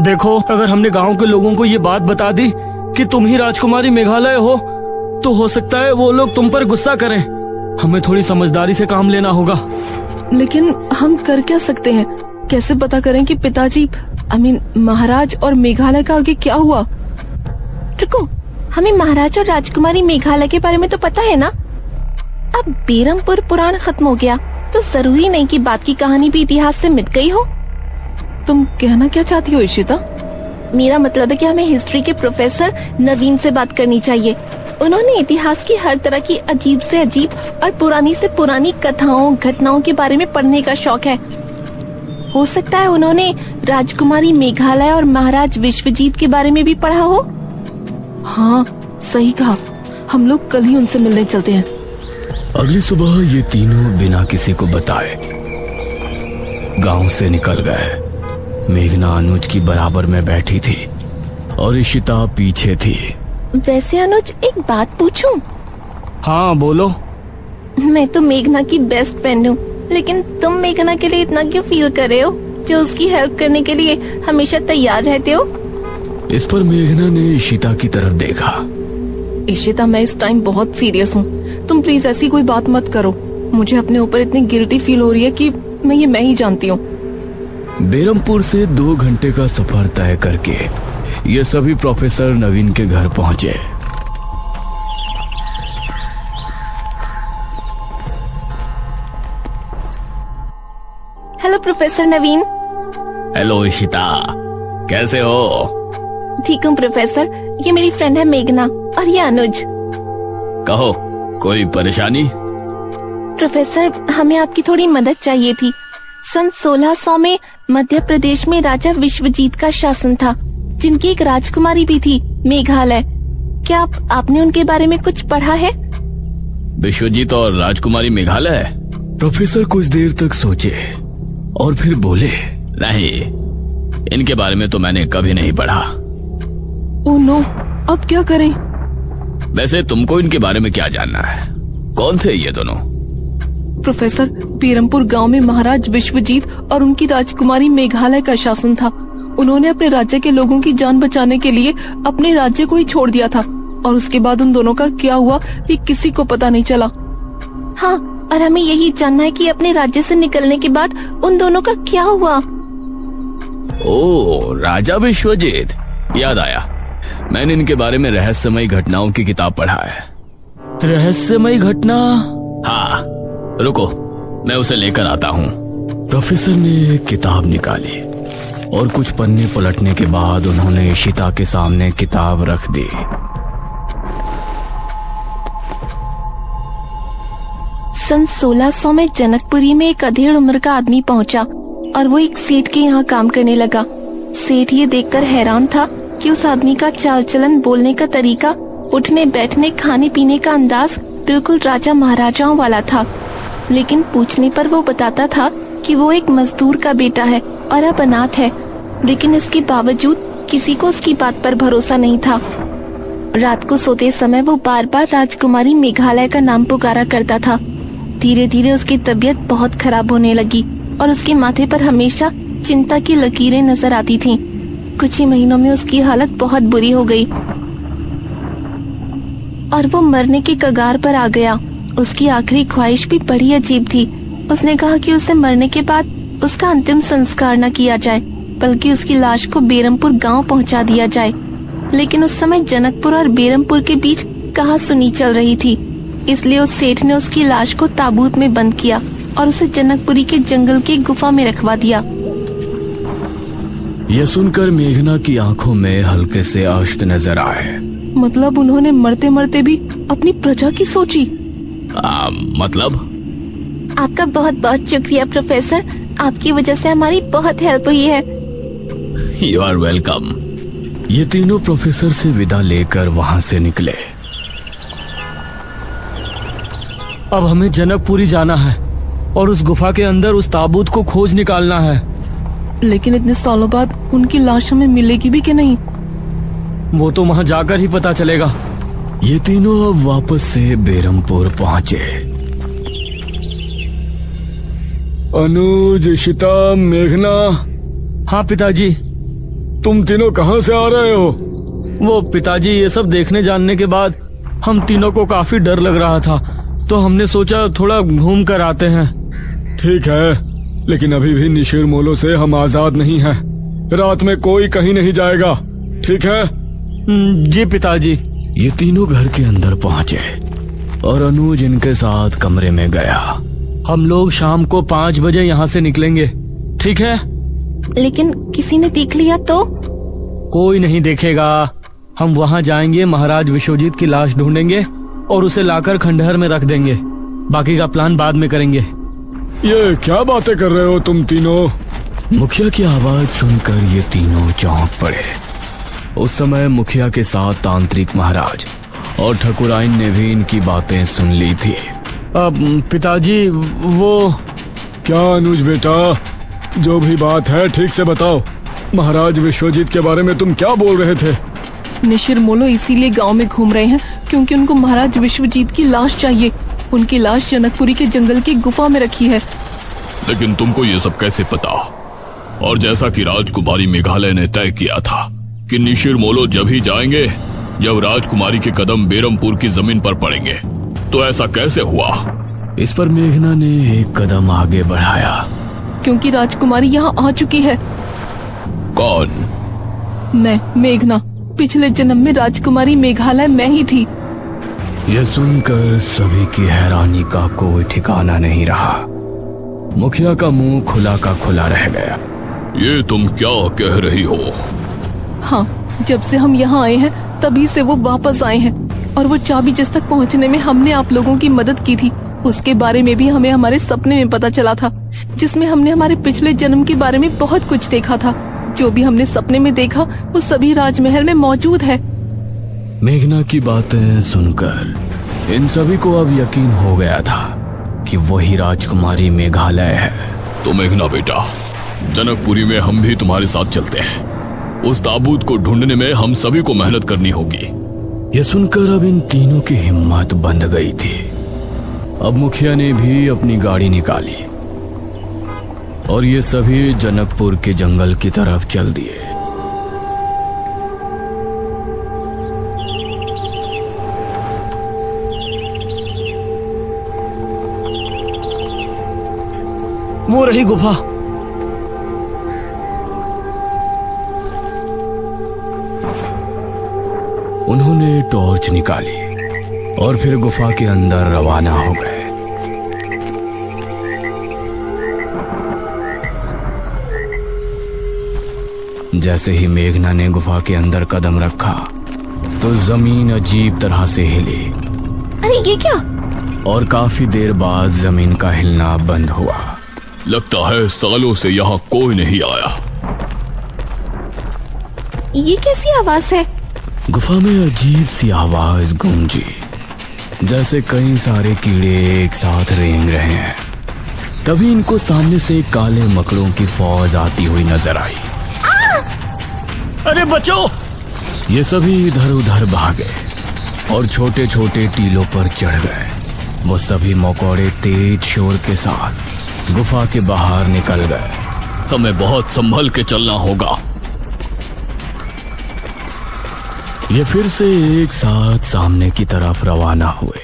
देखो, अगर हमने गांव के लोगों को ये बात बता दी कि तुम ही राजकुमारी मेघालय हो, तो हो सकता है वो लोग तुम पर गुस्सा करें। हमें थोड़ी समझदारी से काम लेना होगा। लेकिन हम कर क्या सकते हैं? कैसे पता करें कि पिताजी महाराज और मेघालय का आगे क्या हुआ? रुको, हमें महाराज और राजकुमारी मेघालय के बारे में तो पता है ना। अब बेरमपुर पुराण खत्म हो गया तो जरूरी नहीं कि बात की कहानी भी इतिहास से मिट गई हो। तुम कहना क्या चाहती हो इशिता? मेरा मतलब है कि हमें हिस्ट्री के प्रोफेसर नवीन से बात करनी चाहिए। उन्होंने इतिहास की हर तरह की अजीब से अजीब और पुरानी से पुरानी कथाओं घटनाओं के बारे में पढ़ने का शौक है। हो सकता है उन्होंने राजकुमारी मेघालय और महाराज विश्वजीत के बारे में भी पढ़ा हो। हाँ, सही कहा। हम लोग कल ही उनसे मिलने चलते हैं। अगली सुबह ये तीनों बिना किसी को बताए गांव से निकल गए। मेघना अनुज की बराबर में बैठी थी और इशिता पीछे थी। वैसे अनुज, एक बात पूछूं? हाँ बोलो। मैं तो मेघना की बेस्ट फ्रेंड हूँ, लेकिन तुम मेघना के लिए इतना क्यों फील कर रहे हो, जो उसकी हेल्प करने के लिए हमेशा तैयार रहते हो? इस पर मेघना ने इशिता की तरफ देखा। इशिता, मैं इस टाइम बहुत सीरियस हूँ। तुम प्लीज ऐसी कोई बात मत करो। मुझे अपने ऊपर इतनी गिल्टी फील हो रही है कि मैं ही जानती हूँ। बेरमपुर से 2 घंटे का सफर तय करके ये सभी प्रोफेसर नवीन के घर पहुंचे। हेलो प्रोफेसर नवीन। हेलो इशिता, कैसे हो? ठीक हूँ प्रोफेसर। ये मेरी फ्रेंड है मेघना और ये अनुज। कहो, कोई परेशानी? प्रोफेसर, हमें आपकी थोड़ी मदद चाहिए थी। सन 1600 में मध्य प्रदेश में राजा विश्वजीत का शासन था, जिनकी एक राजकुमारी भी थी, मेघालय। क्या आपने उनके बारे में कुछ पढ़ा है? विश्वजीत और राजकुमारी मेघालय? प्रोफेसर कुछ देर तक सोचे और फिर बोले, नहीं, इनके बारे में तो मैंने कभी नहीं पढ़ा। ओह नो, अब क्या करें? वैसे तुमको इनके बारे में क्या जानना है? कौन थे ये दोनों? प्रोफेसर, बेरमपुर गांव में महाराज विश्वजीत और उनकी राजकुमारी मेघालय का शासन था। उन्होंने अपने राज्य के लोगों की जान बचाने के लिए अपने राज्य को ही छोड़ दिया था, और उसके बाद उन दोनों का क्या हुआ ये किसी को पता नहीं चला। हाँ, और हमें यही जानना है कि अपने राज्य से निकलने के बाद उन दोनों का क्या हुआ। ओह, राजा विश्वजीत, याद आया। मैंने इनके बारे में रहस्यमयी घटनाओं की किताब पढ़ा है। रहस्यमयी घटना? हाँ, रुको, मैं उसे लेकर आता हूँ। प्रोफेसर ने एक किताब निकाली और कुछ पन्ने पलटने के बाद उन्होंने इशिता के सामने किताब रख दी। सन 1600 में जनकपुरी में एक अधेड़ उम्र का आदमी पहुंचा और वो एक सेठ के यहाँ काम करने लगा। सेठ ये देखकर हैरान था कि उस आदमी का चाल चलन, बोलने का तरीका, उठने बैठने, खाने पीने का अंदाज बिल्कुल राजा महाराजाओं वाला था। लेकिन पूछने पर वो बताता था कि वो एक मजदूर का बेटा है और अब अनाथ है। लेकिन इसके बावजूद किसी को उसकी बात पर भरोसा नहीं था। रात को सोते समय वो बार बार राजकुमारी मेघालय का नाम पुकारा करता था। धीरे धीरे उसकी तबीयत बहुत खराब होने लगी और उसके माथे पर हमेशा चिंता की लकीरें नजर आती थीं। कुछ ही महीनों में उसकी हालत बहुत बुरी हो गई और वो मरने के कगार पर आ गया। उसकी आखिरी ख्वाहिश भी बड़ी अजीब थी। उसने कहा कि उसे मरने के बाद उसका अंतिम संस्कार न किया जाए, बल्कि उसकी लाश को बेरमपुर गांव पहुंचा दिया जाए। लेकिन उस समय जनकपुर और बेरमपुर के बीच कहासुनी चल रही थी, इसलिए उस सेठ ने उसकी लाश को ताबूत में बंद किया और उसे जनकपुरी के जंगल की गुफा में रखवा दिया। यह सुनकर मेघना की आंखों में हल्के से अश्क नजर आए। मतलब उन्होंने मरते मरते भी अपनी प्रजा की सोची? मतलब? आपका बहुत बहुत शुक्रिया प्रोफेसर, आपकी वजह से हमारी बहुत हेल्प हुई है। You are welcome. ये तीनों प्रोफेसर से विदा लेकर वहाँ से निकले। अब हमें जनकपुरी जाना है और उस गुफा के अंदर उस ताबूत को खोज निकालना है। लेकिन इतने सालों बाद उनकी लाश हमें मिलेगी भी कि नहीं? वो तो वहाँ जाकर ही पता चलेगा। ये तीनों अब वापस से बेरमपुर पहुँचे। अनुज, इशिता, मेघना। हाँ पिताजी। तुम तीनों कहाँ से आ रहे हो? वो पिताजी, ये सब देखने जानने के बाद हम तीनों को काफी डर लग रहा था, तो हमने सोचा थोड़ा घूम कर आते हैं। ठीक है, लेकिन अभी भी निशिर मोलो से हम आजाद नहीं हैं। रात में कोई कहीं नहीं जाएगा, ठीक है? जी पिताजी। ये तीनों घर के अंदर पहुंचे और अनुज इनके साथ कमरे में गया। हम लोग शाम को 5 बजे यहाँ से निकलेंगे, ठीक है? लेकिन किसी ने देख लिया तो? कोई नहीं देखेगा। हम वहाँ जाएंगे, महाराज विश्वजीत की लाश ढूंढेंगे और उसे लाकर खंडहर में रख देंगे। बाकी का प्लान बाद में करेंगे। ये क्या बातें कर रहे हो तुम तीनों? मुखिया की आवाज सुनकर ये तीनों चौंक पड़े। उस समय मुखिया के साथ तांत्रिक महाराज और ठकुराइन ने भी इनकी बातें सुन ली थी। अब पिताजी, वो क्या अनुज बेटा, जो भी बात है ठीक से बताओ। महाराज विश्वजीत के बारे में तुम क्या बोल रहे थे? निशिर मोलो इसीलिए गांव में घूम रहे हैं क्योंकि उनको महाराज विश्वजीत की लाश चाहिए। उनकी लाश जनकपुरी के जंगल की गुफा में रखी है। लेकिन तुमको ये सब कैसे पता? और जैसा कि राजकुमारी मेघालय ने तय किया था कि निशिर मोलो जब ही जाएंगे जब राजकुमारी के कदम बेरमपुर की जमीन पर पड़ेंगे, तो ऐसा कैसे हुआ? इस पर मेघना ने एक कदम आगे बढ़ाया। क्योंकि राजकुमारी यहाँ आ चुकी है। कौन? मैं, मेघना। पिछले जन्म में राजकुमारी मेघालय मैं ही थी। यह सुनकर सभी की हैरानी का कोई ठिकाना नहीं रहा। मुखिया का मुंह खुला का खुला रह गया। ये तुम क्या कह रही हो? हाँ, जब से हम यहाँ आए हैं तभी से वो वापस आए हैं, और वो चाबी जिस तक पहुँचने में हमने आप लोगों की मदद की थी, उसके बारे में भी हमें हमारे सपने में पता चला था, जिसमें हमने हमारे पिछले जन्म के बारे में बहुत कुछ देखा था। जो भी हमने सपने में देखा वो सभी राजमहल में मौजूद है। मेघना की बातें सुनकर इन सभी को अब यकीन हो गया था कि वही राजकुमारी मेघालय है। तो मेघना बेटा, जनकपुरी में हम भी तुम्हारे साथ चलते हैं। उस ताबूत को ढूंढने में हम सभी को मेहनत करनी होगी। यह सुनकर अब इन तीनों की हिम्मत बंध गई थी। अब मुखिया ने भी अपनी गाड़ी निकाली और ये सभी जनकपुर के जंगल की तरफ चल दिए। वो रही गुफा। उन्होंने टॉर्च निकाली और फिर गुफा के अंदर रवाना हो गए। जैसे ही मेघना ने गुफा के अंदर कदम रखा तो जमीन अजीब तरह से हिली। अरे ये क्या? और काफी देर बाद जमीन का हिलना बंद हुआ। लगता है सालों से यहाँ कोई नहीं आया। ये कैसी आवाज है? गुफा में अजीब सी आवाज गूंजी, जैसे कई सारे कीड़े एक साथ रेंग रहे हैं। तभी इनको सामने से काले मकड़ों की फौज आती हुई नजर आई। अरे बचो! ये सभी इधर उधर भागे और छोटे छोटे टीलों पर चढ़ गए। वो सभी मकोड़े तेज शोर के साथ गुफा के बाहर निकल गए। हमें बहुत संभल के चलना होगा। ये फिर से एक साथ सामने की तरफ रवाना हुए।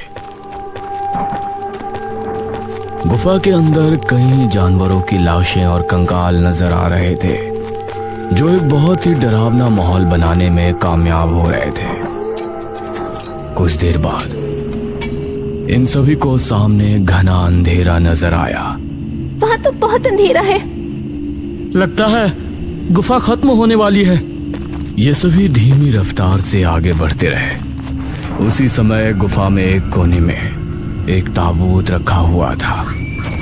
गुफा के अंदर कई जानवरों की लाशें और कंकाल नजर आ रहे थे, जो एक बहुत ही डरावना माहौल बनाने में कामयाब हो रहे थे। कुछ देर बाद इन सभी को सामने घना अंधेरा नजर आया। वहाँ तो बहुत अंधेरा है। लगता है गुफा खत्म होने वाली है। ये सभी धीमी रफ्तार से आगे बढ़ते रहे। उसी समय गुफा में एक कोने में एक ताबूत रखा हुआ था।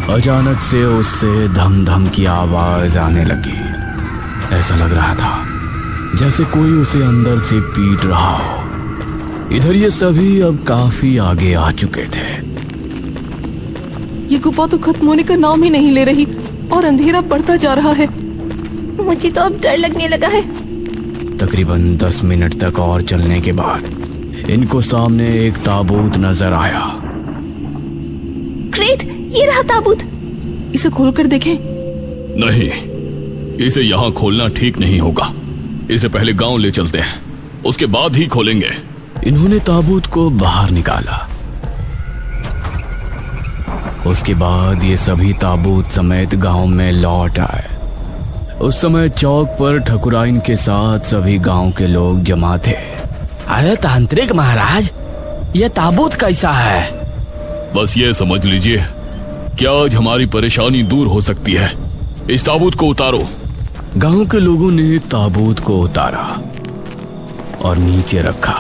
अचानक से उससे धम धम की आवाज आने लगी। ऐसा लग रहा था जैसे कोई उसे अंदर से पीट रहा हो। इधर ये सभी अब काफी आगे आ चुके थे। ये गुफा तो खत्म होने का नाम ही नहीं ले रही और अंधेरा बढ़ता जा रहा है। मुझे तो अब डर लगने लगा है। तकरीबन 10 मिनट तक और चलने के बाद इनको सामने एक ताबूत नजर आया। ग्रेट, ये रहा ताबूत। इसे खोलकर देखें। नहीं, इसे यहाँ खोलना ठीक नहीं होगा। इसे पहले गांव ले चलते हैं, उसके बाद ही खोलेंगे। इन्होंने ताबूत को बाहर निकाला। उसके बाद ये सभी ताबूत समेत गांव में लौट आए। उस समय चौक पर ठकुराइन के साथ सभी गांव के लोग जमा थे। अरे तांत्रिक महाराज, ये ताबूत कैसा है? बस ये समझ लीजिए कि आज हमारी परेशानी दूर हो सकती है। इस ताबूत को उतारो। गांव के लोगों ने ताबूत को उतारा और नीचे रखा।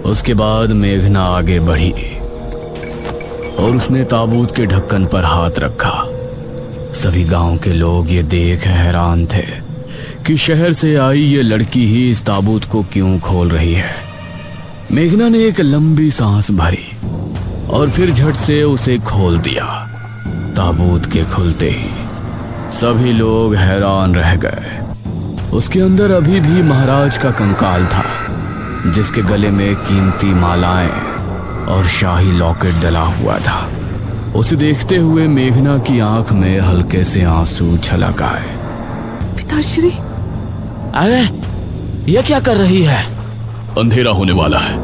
उसके बाद मेघना आगे बढ़ी और उसने ताबूत के ढक्कन पर हाथ रखा। सभी गांव के लोग ये देख हैरान थे कि शहर से आई ये लड़की ही इस ताबूत को क्यों खोल रही है। मेघना ने एक लंबी सांस भरी और फिर झट से उसे खोल दिया। ताबूत के खुलते ही सभी लोग हैरान रह गए। उसके अंदर अभी भी महाराज का कंकाल था, जिसके गले में कीमती मालाएं और शाही लॉकेट डला हुआ था। उसे देखते हुए मेघना की आंख में हल्के से आंसू छलक आए। पिताश्री, अरे ये क्या कर रही है? अंधेरा होने वाला है।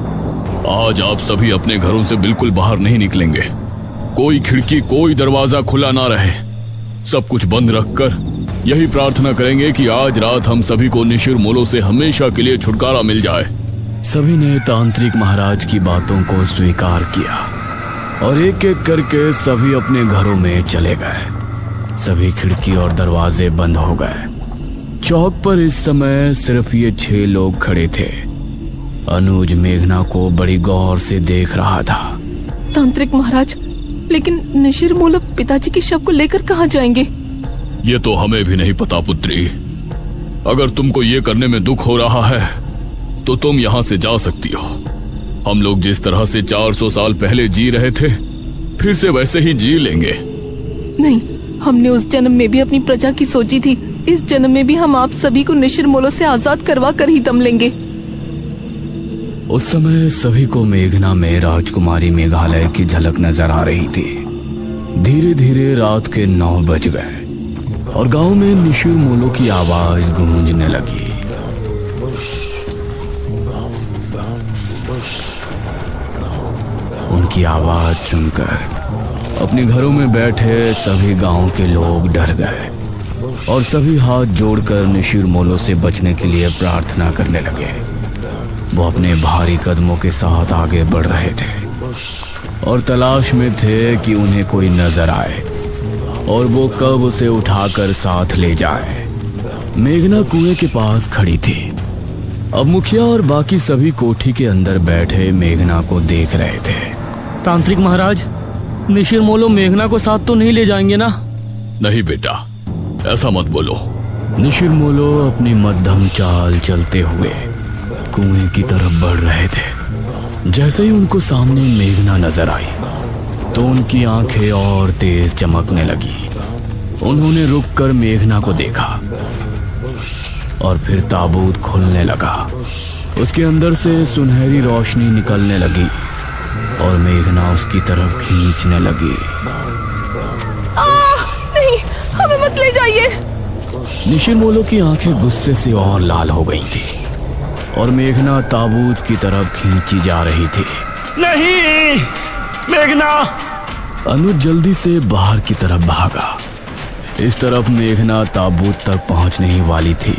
आज आप सभी अपने घरों से बिल्कुल बाहर नहीं निकलेंगे। कोई खिड़की, कोई दरवाजा खुला ना रहे। सब कुछ बंद रखकर यही प्रार्थना करेंगे कि आज रात हम सभी को निशिर मोलो से हमेशा के लिए छुटकारा मिल जाए। सभी ने तांत्रिक महाराज की बातों को स्वीकार किया और एक एक करके सभी अपने घरों में चले गए। सभी खिड़की और दरवाजे बंद हो गए। चौक पर इस समय सिर्फ ये 6 लोग खड़े थे। अनुज मेघना को बड़ी गौर से देख रहा था। तांत्रिक महाराज, लेकिन निशिर मोलो पिताजी के शव को लेकर कहाँ जाएंगे? ये तो हमें भी नहीं पता पुत्री। अगर तुमको ये करने में दुख हो रहा है तो तुम यहाँ से जा सकती हो। हम लोग जिस तरह से 400 साल पहले जी रहे थे, फिर से वैसे ही जी लेंगे। नहीं, हमने उस जन्म में भी अपनी प्रजा की सोची थी। इस जन्म में भी हम आप सभी को निशिर मोलो से आजाद करवा कर ही दम लेंगे। उस समय सभी को मेघना में राजकुमारी मेघालय की झलक नजर आ रही थी। धीरे धीरे रात के 9 बज गए और गांव में निशिर मोलो की आवाज गूंजने लगी। उनकी आवाज सुनकर अपने घरों में बैठे सभी गांव के लोग डर गए और सभी हाथ जोड़कर निशिर मोलो से बचने के लिए प्रार्थना करने लगे। वो अपने भारी कदमों के साथ आगे बढ़ रहे थे और तलाश में थे कि उन्हें कोई नजर आए और वो कब उसे उठाकर साथ ले जाए। मेघना कुएं के पास खड़ी थी। अब मुखिया और बाकी सभी कोठी के अंदर बैठे मेघना को देख रहे थे। तांत्रिक महाराज, निशिर मोलो मेघना को साथ तो नहीं ले जाएंगे ना? नहीं बेटा, ऐसा मत बोलो। निशिर मोलो अपनी मध्यम चाल चलते हुए कुएं की तरफ बढ़ रहे थे। जैसे ही उनको सामने मेघना नजर आई तो उनकी आंखें और तेज चमकने लगी। उन्होंने रुककर मेघना को देखा और फिर ताबूत खुलने लगा। उसके अंदर से सुनहरी रोशनी निकलने लगी और मेघना उसकी तरफ खींचने लगी। नहीं, हमें मत ले जाइए। निशिर मोलो की आंखें गुस्से से और लाल हो गई थी और मेघना ताबूत की तरफ खींची जा रही थी। नहीं, मेघना! अनुज जल्दी से बाहर की तरफ भागा। इस तरफ मेघना ताबूत तक पहुंचने ही वाली थी,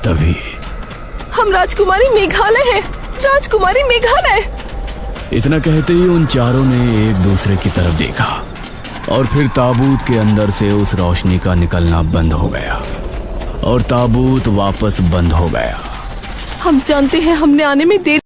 तभी हम राजकुमारी मेघालय हैं। राजकुमारी मेघालय! इतना कहते ही उन चारों ने एक दूसरे की तरफ देखा और फिर ताबूत के अंदर से उस रोशनी का निकलना बंद हो गया और ताबूत वापस बंद हो गया। हम जानते हैं हमने आने में देर